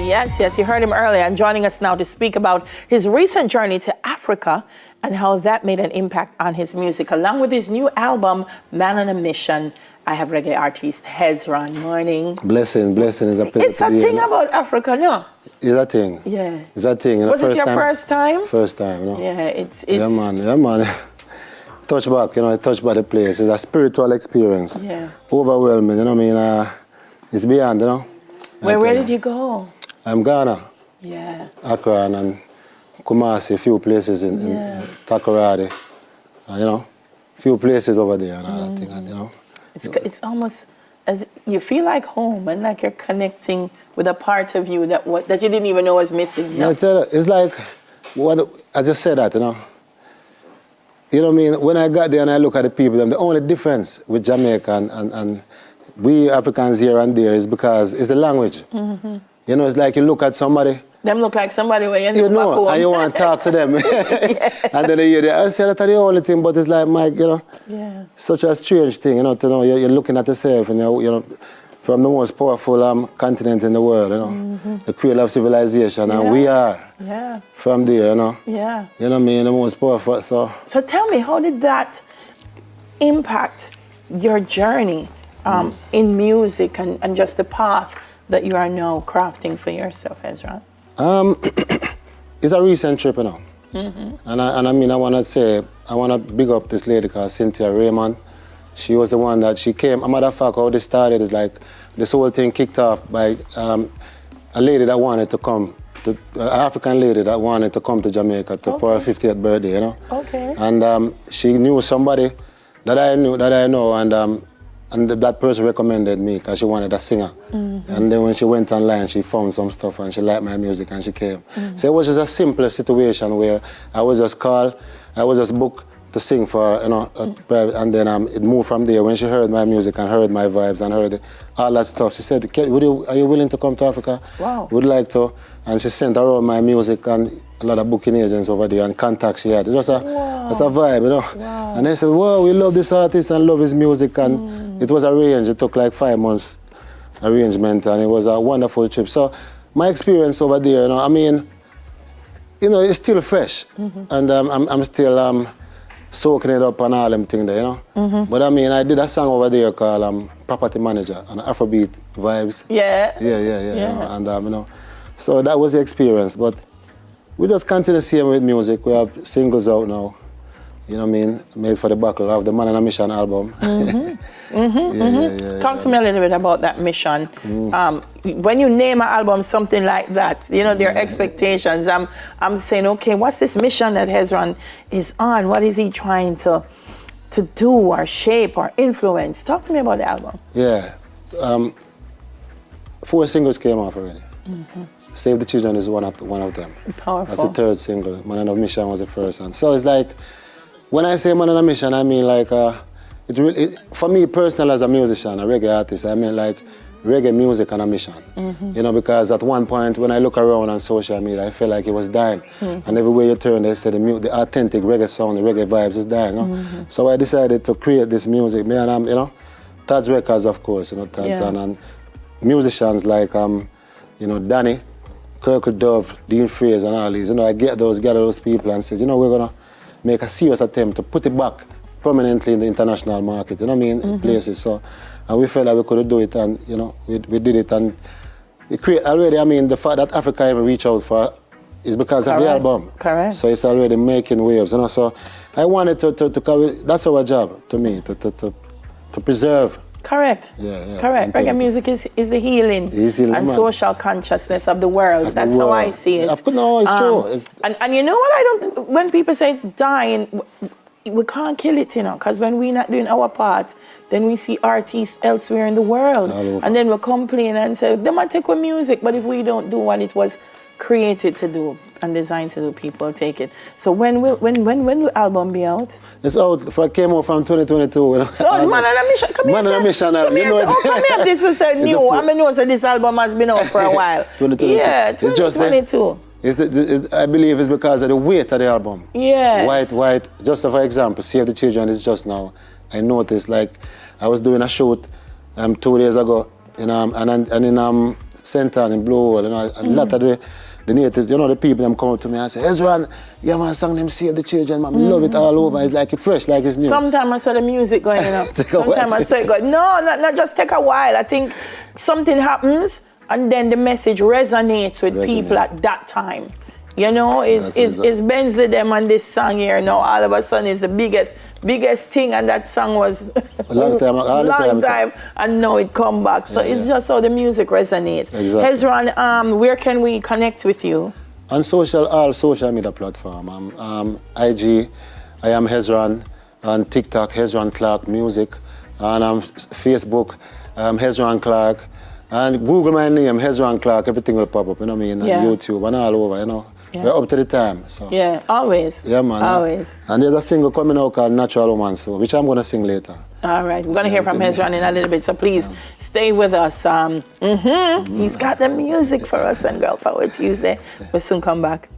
Yes, you heard him earlier, and joining us now to speak about his recent journey to Africa and how that made an impact on his music. Along with his new album, Man on a Mission, I have reggae artist Hezron. Morning. Blessing. It's a pleasure. It's a thing about Africa, no? It's a thing. Yeah. It's a thing. Was this your first time? First time, you know. Yeah, it's... Yeah, man. Touch back, touch by the place. It's a spiritual experience. Yeah. Overwhelming, you know what I mean? It's beyond, you know. Where did you go? I'm Ghana. Yeah. Accra and Kumasi, a few places in Takoradi. A few places over there and all that thing, and, you know. It's almost as you feel like home and like you're connecting with a part of you that you didn't even know was missing. Yeah, I tell you, it's like, I just said that, you know. You know what I mean? When I got there and I look at the people, and the only difference with Jamaica and we Africans here and there is because it's the language. Mm-hmm. You know, it's like you look at somebody. Them look like somebody when you know, and you want to talk to them. Yeah. And then you hear, I say that's the only thing, but it's like, Mike, you know, such a strange thing, you know, to know you're looking at yourself, and you know, from the most powerful continent in the world, you know, the cradle of civilization, and we are from there, you know. Yeah. You know what I mean, the most powerful, so. So tell me, how did that impact your journey in music and just the path that you are now crafting for yourself, Hezron? It's a recent trip, you know. And I mean, I want to big up this lady called Cynthia Raymond. She was the one that she came. A matter of fact, how this started is like, this whole thing kicked off by a lady that wanted to come, an African lady that wanted to come to Jamaica for her 50th birthday, you know. Okay. And she knew somebody that I know, and that person recommended me because she wanted a singer. And then when she went online, she found some stuff and she liked my music and she came. So it was just a simple situation where I was just booked to sing for, you know, and then it moved from there. When she heard my music and heard my vibes and heard all that stuff, she said, are you willing to come to Africa? Wow. Would like to. And she sent around my music and a lot of booking agents over there and contacts she had. It was a vibe, you know. Wow. And they said, wow, we love this artist and love his music. And it was arranged. It took like 5 months arrangement, and it was a wonderful trip. So my experience over there, you know, I mean, you know, it's still fresh. And I'm still soaking it up and all them things there, you know. But I mean, I did a song over there called Property Manager and Afrobeat vibes. Yeah. You know, and you know, so that was the experience. But we just continue to see with music. We have singles out now, you know what I mean, made for the buckle of the Man on a Mission album. Talk to me a little bit about that mission. When you name an album something like that, you know, their expectations, I'm saying, okay, what's this mission that Hezron is on? What is he trying to do or shape or influence? Talk to me about the album. Yeah. 4 singles came off already. Save the Children is one of them. Powerful. That's the 3rd single. Man on a Mission was the first one. So it's like, when I say Man on a Mission, I mean like, for me personally as a musician, a reggae artist, I mean like reggae music on a mission. You know, because at one point when I look around on social media, I feel like it was dying. And everywhere you turn, they say the authentic reggae sound, the reggae vibes is dying. You know? So I decided to create this music. Me and you know, Tad's Records, of course, you know, Tad's and musicians like, you know, Danny, Kirkle Dove, Dean Fraser and all these. You know, I gather those people and said, you know, we're gonna make a serious attempt to put it back prominently in the international market, you know what I mean, in places. So, and we felt that we could do it, and you know, we did it, and it create already. I mean, the fact that Africa even reached out for is because of the album. Correct. So it's already making waves, you know. So I wanted to cover. That's our job, to me, to preserve. Correct. Correct. Reggae music is the healing and social consciousness of the world. That's how I see it. Of course, no, it's true. And you know what? When people say it's dying, we can't kill it, you know, because when we're not doing our part, then we see artists elsewhere in the world, and then we complain and say they might take our music, but if we don't do what it was created to do and designed to do, people take it. So when will the album be out? It's out. It came out from 2022. You know? So Man on a Mission, come here. Man on a Mission. So you know, come here. This was new. I mean, so this album has been out for a while. 2022. Yeah, 2022. I believe it's because of the weight of the album. Yes. White. Just for example, Save the Children is just now. I noticed, like, I was doing a shoot 2 days ago, and in St. Ann in Blue Hole, you know, a lot of the natives, you know, the people them come up to me and say, Hezron, you have a song them Save the Children, man. Love it all over. It's like it's fresh, like it's new. Sometimes I saw the music going up. Sometimes I saw it go. No, not just take a while. I think something happens and then the message resonates with people at that time. You know, it's Bensley them on this song here now. All of a sudden it's the biggest thing, and that song was a long time, and now it come back. So it's just how the music resonates. Exactly. Hezron, where can we connect with you? On all social media platform. IG, I am Hezron. On TikTok, Hezron Clark Music. On Facebook, Hezron Clark. And Google my name, Hezron Clark, everything will pop up, you know what I mean? And YouTube and all over, you know. Yeah. We're up to the time. So. Yeah, always. Yeah, man. Always. And there's a single coming out called Natural Woman, so, which I'm going to sing later. All right. We're going to hear from Hezron in a little bit, so please stay with us. He's got the music for us on Girl Power Tuesday. We'll soon come back.